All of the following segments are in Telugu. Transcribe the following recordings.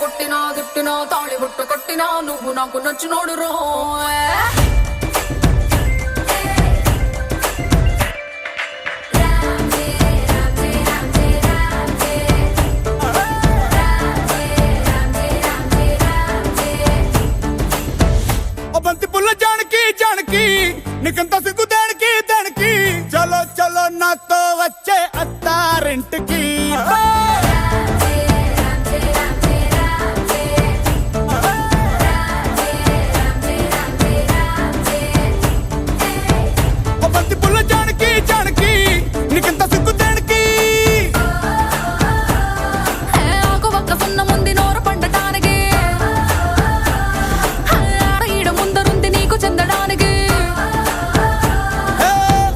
కొట్టినా తిట్టినా తాళి బుట్టు కట్టినా నువ్వు నాకు నచ్చినోడు రో. బంతి పుల్ల జానకి జానకి నీకంత సిగ్గు దానికి దానికి చలో చలో నాతో వచ్చే అత్తారింటికి. బంతి పుల్ల జానకి జానకి నీకంత సిగ్గు దానికి. ఒక పక్క సున్న ముందు నోరు పండటానికి ఈడ ముందరుంది నీకు చెందడానికి.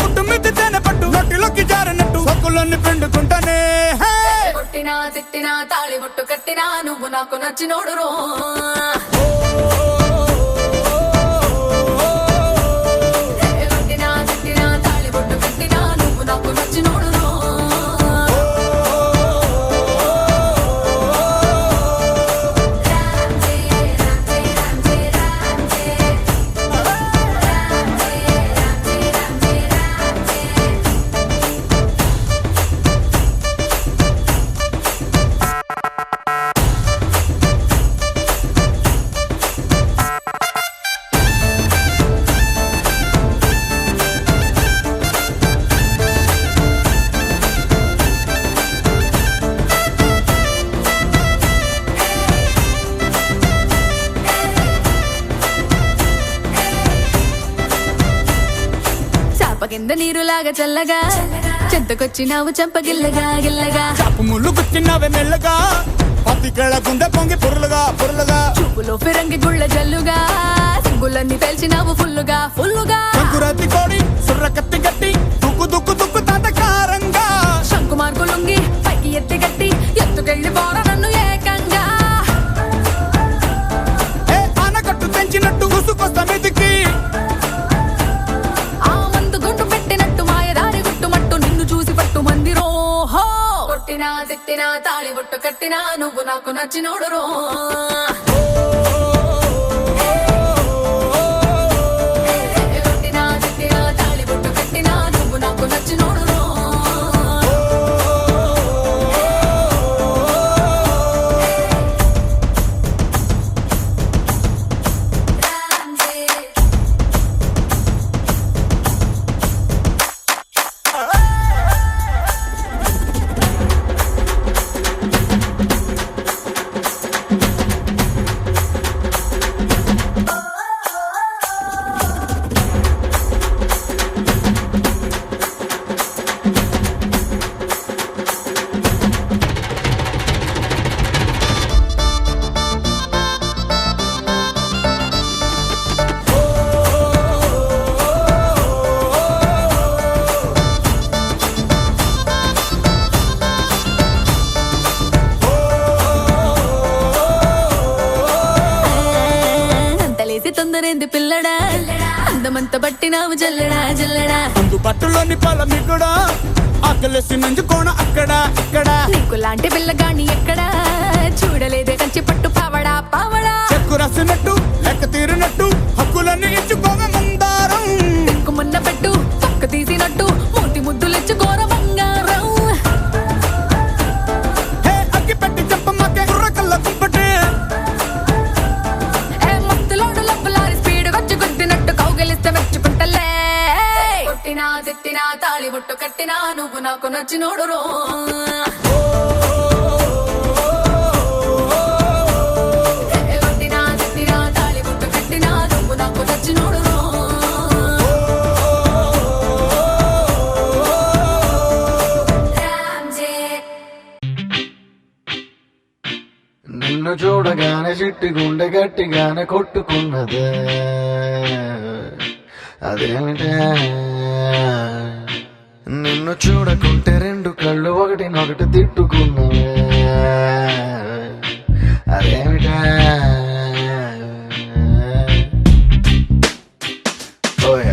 పుట్టు మిద్ది తేనె పట్టు నొట్టిలోకి జారినట్టు సొక్కులన్నీ పిండుకుంటానే. కొట్టినా తిట్టినా తాళి బొట్టు కట్టినా నువ్వు నాకు నచ్చినోడు రో. కొట్టినా తిట్టినా తాళి బొట్టు కట్టినా నువ్వు నాకు నచ్చినోడు రో. కింద నీరులాగా చల్లగా చెంతకొచ్చినావు చంపగిల్లగా గిల్లగా. చాపు ముళ్ళు కూర్చున్నావే మెల్లగా పత్తికేళ గుండె పొంగి పొరులుగా పొరులుగా. చూపులో ఫిరంగి గుళ్ళ జల్లుగా సింగులన్నీ పేల్చినావు ఫుల్లుగా ఫుల్లుగా. సంకురాతి కోడి సుర్ర కత్తి గట్టి దుక్కు దుక్కు దుక్కు తాతకారంగా. శంకు మార్కులుంగి పైకి ఎత్తి గట్టి ఎత్తుకెళ్ళి పోరా నన్ను ఏకంగా. ఆనకట్టు తెంచినట్టు గుసుకొస్తా మీదికి. కొట్టినా తిట్టినా తాళి బొట్టు కట్టినా నువ్వు నాకు నచ్చినోడు రో. కొట్టినా తిట్టినా తాళి బొట్టు కట్టినా నువ్వు నాకు నచ్చినోడు రో. తొందరేంది పిల్లడా అందమంత బట్టినావు జల్లడా జల్లడా. అందు పట్టులోని పొలం కూడా ఆకలేసి నంజుకోణ అక్కడ ఇక్కడ. నీకు లాంటి పిల్లగాని ఎక్కడా చూడలేదే కంచి పట్టు పావడా పావడా. చెక్కు రాసినట్టు లెక్క తీరినట్టు హక్కులన్నీ ఇచ్చుకోగ మందారం. మున్న పెట్టు పక్క తీసినట్టు మూతి ముద్దులిచ్చుకోర బంగారం. అగ్గి పెట్టి చెప్పమ్మకే కుర్రకల్ల కుంపటే. కొట్టినా తిట్టినా తాళి బొట్టు కట్టినా నువ్వు నాకు నచ్చినోడు రో. కొట్టినా తిట్టినా తాళి బొట్టు కట్టినా నువ్వు నాకు నచ్చినోడు రో. నిన్ను చూడగానే చిట్టి గుండె గట్టిగానే కొట్టుకున్నదే అదేమిటే. నిన్ను చూడకుంటే రెండు కళ్ళు ఒకటినొకటి తిట్టుకున్నవే అదేమిటే. ఓయ్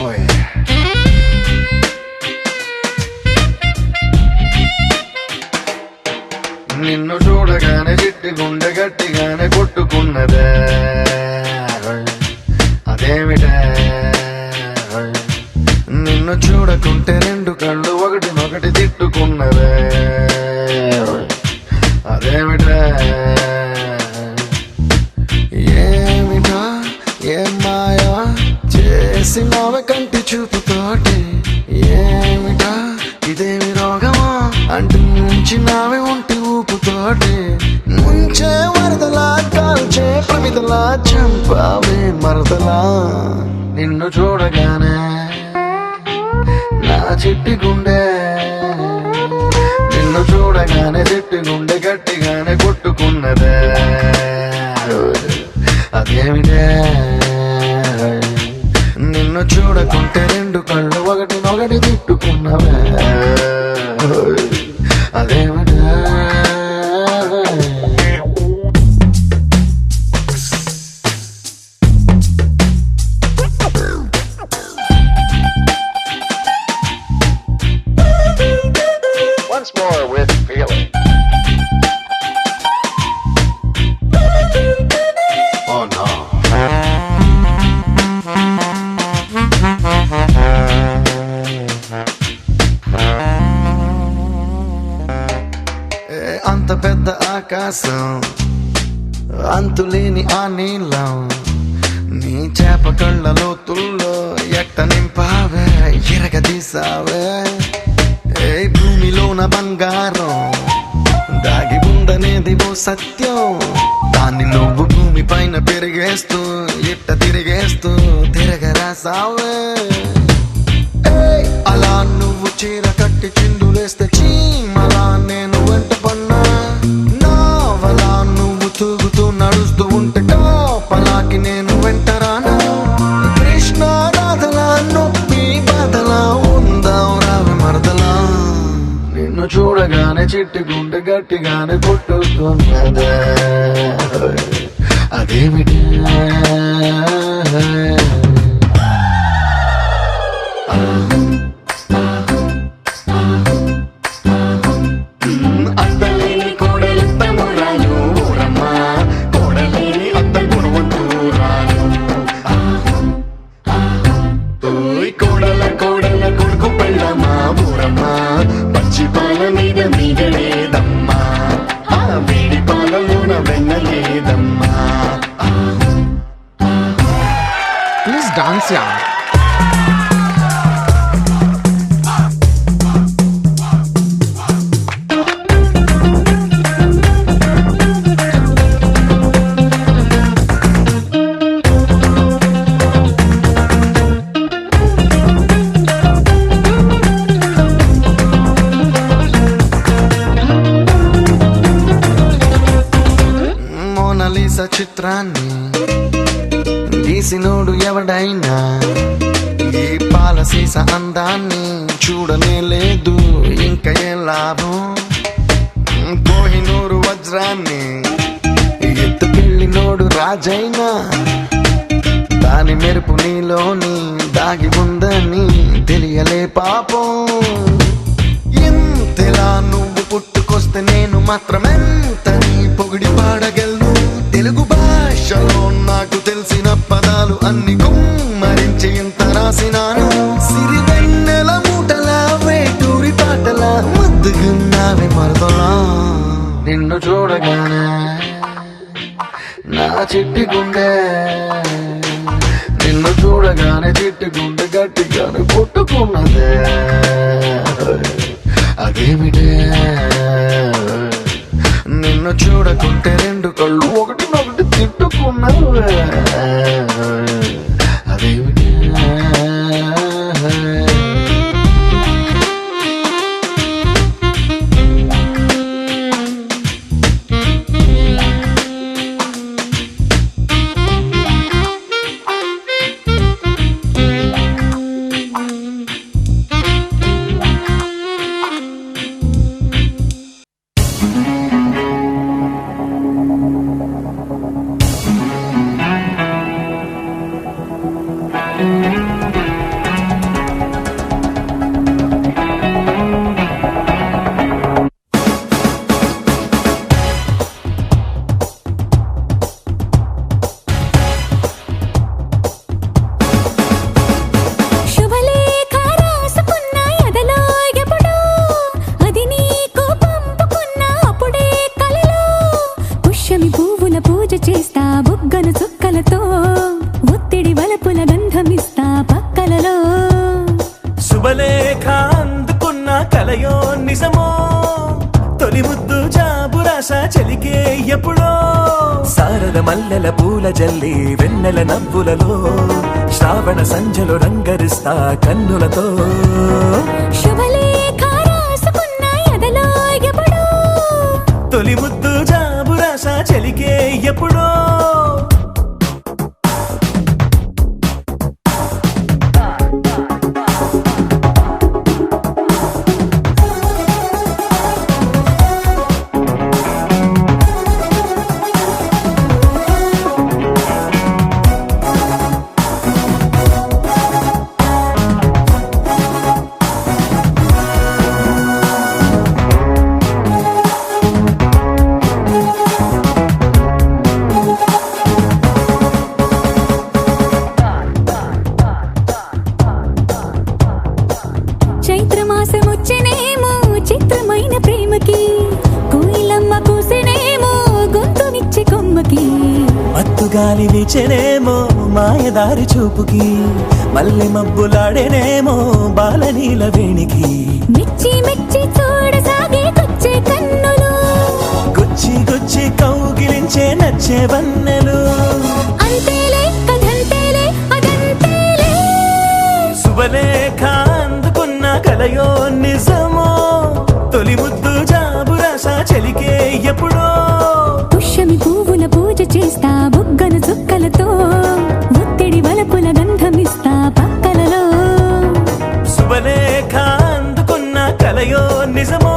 Oye. మరదలా చంపావే మరదలా నిన్ను చూడగానే నా చిట్టి గుండె నిన్ను చూడగానే చిట్టి గుండె గట్టిగానే కొట్టుకున్నదే అదేమిటే నిన్ను చూడకుంటే రెండు కళ్ళు ఒకటినొకటి తిట్టుకున్నవే అదేమిటే Once more with feeling. Oh no. అంత పెద్ద ఆకాశం అంతులేని ఆ నీళ్ళం నీ చేప కళ్ళ లోతుల్లో ఎట్ట నింపావే ఎరగదీసావే ఏ భూమిలోన బంగారం దాగి ఉందనేది ఓ సత్యం దాన్ని నువ్వు భూమి పైన పెరిగేస్తూ ఇట్ట తిరిగేస్తూ తిరగరాసావే అలా నువ్వు చీర కట్టి చిందులేస్తే చీమలా నేను వెంట పన్నా నావలా నువ్వు తూగుతూ నడుస్తూ ఉంటే పలాకి నేను వెంటరానా కృష్ణ రాధలా నొప్పి బాధలా ఉందాం రావి మరదలా నిన్ను చూడగానే చిట్టి గుండె గట్టిగానే కొట్టుతున్నదే అదేమిటి అత్తలేని కోడలిత్త మురాలు ఊరమ్మ కోడలేని అత్త గుణవంతురాలు కోడల కోడల కొడుకు పెళ్ళమ్మా ఊరమ్మ పచ్చి పాల మీద మీగలేదమ్మా ఆ వేడి పాలలోన వెన్నలేదమ్మా ప్లీజ్ డాన్స్ యా మోనాలిసా చిత్రాన్ని గీసినోడు ఎవడైనా ఈ పాలసీస అందాన్ని చూడనే లేదు ఇంకా ఏం లాభం కోహినూరు వజ్రాన్ని ఎత్తుకెళ్ళినోడు రాజైనా దాని మెరుపు నీలోని దాగి ఉందని తెలియలే పాపం ఎంతలా నువ్వు పుట్టుకొస్తే నేను మాత్రమెంతని పొగిడి పాడగలను తెలుగు భాషలో నాకు తెలిసిన పదాలు అన్ని కుమ్మరించి ఇంత రాసినాను సిరివెన్నెల మూటలా వేటూరి పాటలా ముద్దుగున్నావి మరదలా నిన్ను చూడగానే నా చిట్టి గుండె నిన్ను చూడగానే చిట్టి గుండె గట్టిగానే కొట్టుకున్నదే అదేమిటే నిన్ను చూడకుంటే రెండు కళ్ళు ఒకటినొకటి తిట్టుకున్నావే అదేమిటే శుభలేఖ అందుకున్న కలయో నిజమో తొలి ముద్దు జాబురాశ చెలికే ఎప్పుడో శారద మల్లెల పూల జల్లి వెన్నెల నవ్వులలో శ్రావణ సంధ్యలో రంగరిస్తా కన్నులతో శుభలేఖ రాసుకున్న ఎదలో ఎప్పుడో తొలి ముద్దు జాబు రాసా చెలికే ఎప్పుడో చైత్రమాసమొచ్చెనేమో చిత్రమైన ప్రేమకి కోయిలమ్మ కూసెనేమో గొంతునిచ్చే కొమ్మకి మత్తుగాలి వీచెనేమో మాయదారి చూపుకి మల్లె మబ్బులాడేనేమో బాలనీల వేణికి మెచ్చి మెచ్చి చూడసాగే కొచ్చే కన్నులు గుచ్చి గుచ్చి కౌగిలించే నచ్చే వన్నెలు అంతేలే కథంతేలే అదంతేలే శుభలేఖ అందుకున్న కలయో నిజమో తొలి ముద్దు జాబు రాసా చెలికే ఎప్పుడో పుష్యమి పువ్వుల పూజ చేస్తా బుగ్గను చుక్కలతో ఒత్తిడి వలపుల గంధమిస్తా పక్కలలో శుభలేఖ అందుకున్న కలయో నిజమో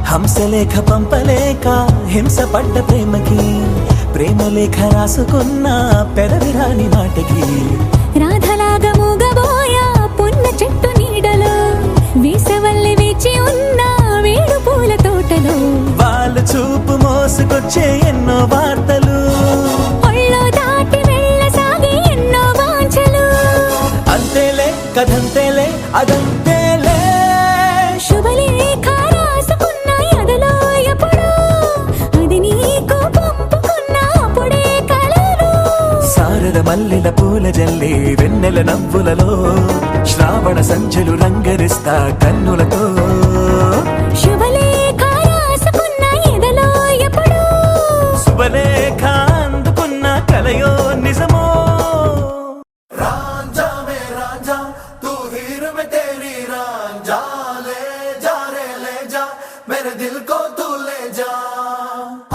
హంసలేఖ పంపలేక హింస పడ్డ ప్రేమకి ప్రేమలేఖ రాసుకున్న పెదవిరాని మాటకి రాధలాగా మూగబోయా పున్న చెట్టు నీడలో వేసవల్లి వేచి ఉన్న వేడు పూల తోటలో వాళ్ళు చూపు మోసుకొచ్చే ఎన్నో వార్తలు ఒళ్ళో దాటి వెళ్ళసాగే ఎన్నో వాంఛలు అంతేలే కథంతేలే అదంతేలే శుభలేఖ రాసుకున్న ఎదలో ఎప్పుడో అది నీకు పంపుకున్న అప్పుడే కలలు సారద మల్లెల పూల జల్లి వెన్నెల నవ్వులలో శ్రావణ సంధ్యలు రంగరిస్తా కన్నులతో శుభలేఖ రాసుకున్న ఎదలో ఎప్పుడో శుభలేఖ అందుకున్న కలయో నిజమో रांझा में रांझा तू हीर में तेरी रांझा ले जा रे ले जा मेरे दिल को तू ले जा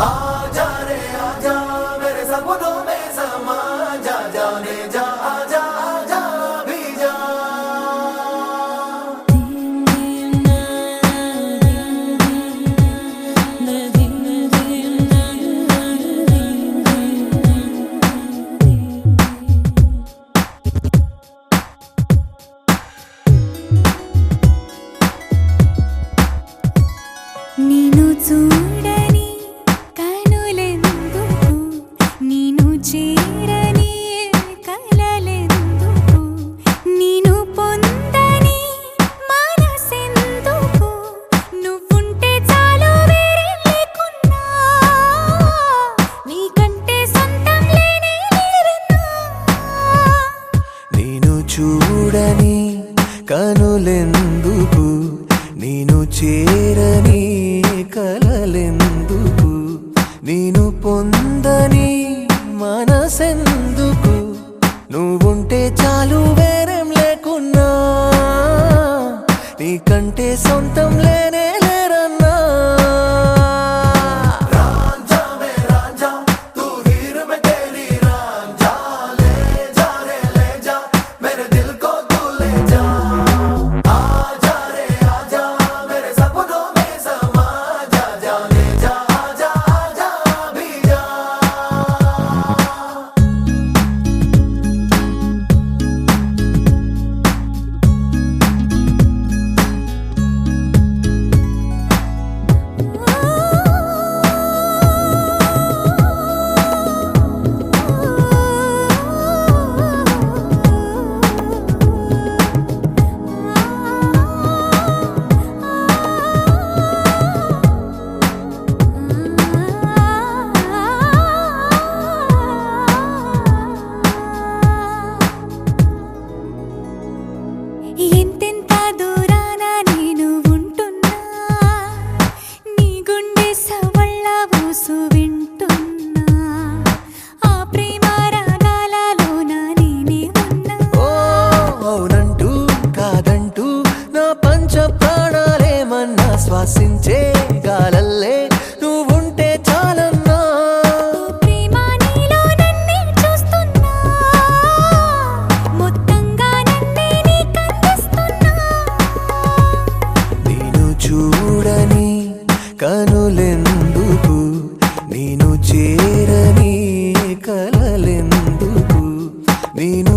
आ जा रे आजा मेरे सपनों में समा जा जाने जा आजा आजा भी जा నిన్ను చూడని కనులెందుకు నిన్ను చేరని కలలెందుకు నిన్ను పొందని మనసెందుకు నువ్వుంటే చాలు వేరే లేకున్నా నీకంటే సొంతం లేనే లేరన్నా నేను చూడని కనులెందుకు నేను చేరని కలలెందుకు నేను పొందని మనసెందుకు నువ్వుంటే చాలు వేరేం లేకున్నా నీకంటే సొంతం లేనే లేరన్నా रांझा में रांझा तू हीर में तेरी रांझा ले जा रे ले जा मेरे दिल को तू ले जा आ जा रे आजा मेरे सपनों में समा जा जाने जा आजा आजा भी जा ఎందుకు నేను